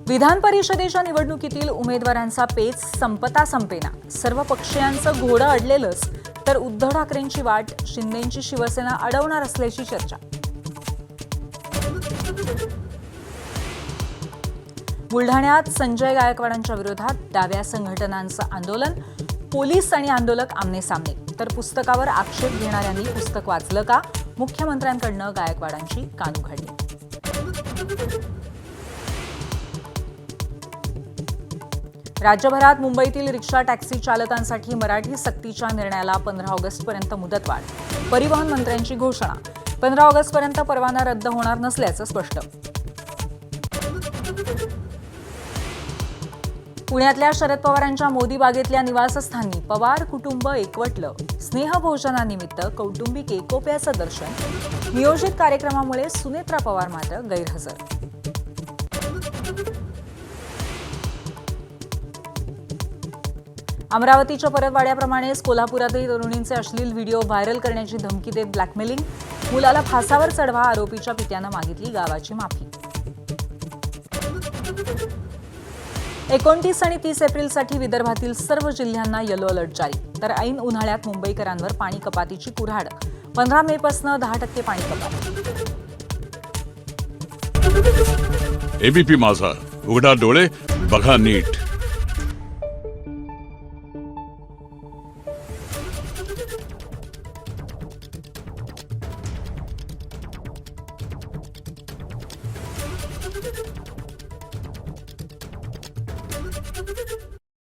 विधान परिषदेच्या निवडणुकीतील उमेदवारांचा पेच संपता संपेना. सर्व पक्षीयांचं घोडं अडलेलंच, तर उद्धव ठाकरेंची वाट शिंदेंची शिवसेना अडवणार असल्याची चर्चा. बुलढाण्यात संजय गायकवाडांच्या विरोधात डाव्या संघटनांचं आंदोलन. पोलीस आणि आंदोलक आमने-सामने. तर पुस्तकावर आक्षेप घेणाऱ्यांनी पुस्तक वाचलं का? मुख्यमंत्र्यांकडनं गायकवाडांची कानउघाडणी. राज्यभरात मुंबईतील रिक्षा टॅक्सी चालकांसाठी मराठी सक्तीच्या निर्णयाला 15 ऑगस्टपर्यंत मुदतवाढ. परिवहन मंत्र्यांची घोषणा. 15 ऑगस्टपर्यंत परवाना रद्द होणार नसल्याचं स्पष्ट. पुण्यातल्या शरद पवारांच्या मोदी बागेतल्या निवासस्थानी पवार कुटुंब एकवटलं. स्नेहभोजनानिमित्त कौटुंबिक एकोप्याचं दर्शन. नियोजित कार्यक्रमामुळे सुनेत्रा पवार मात्र गैरहजर. अमरावतीच्या परतवाड्याप्रमाणेच कोल्हापुरातही तरुणींचे अश्लील व्हिडिओ व्हायरल करण्याची धमकी देत ब्लॅकमेलिंग. मुलाला फासावर चढवा, आरोपीच्या पित्यानं मागितली गावाची माफी. 29 आणि 30 एप्रिलसाठी विदर्भातील सर्व जिल्ह्यांना येलो अलर्ट जारी. तर ऐन उन्हाळ्यात मुंबईकरांवर पाणी कपातीची कुऱ्हाड. 15 मे पासून 10% पाणी कपात. एबीपी माझा, उघडा डोळे बघा नीट.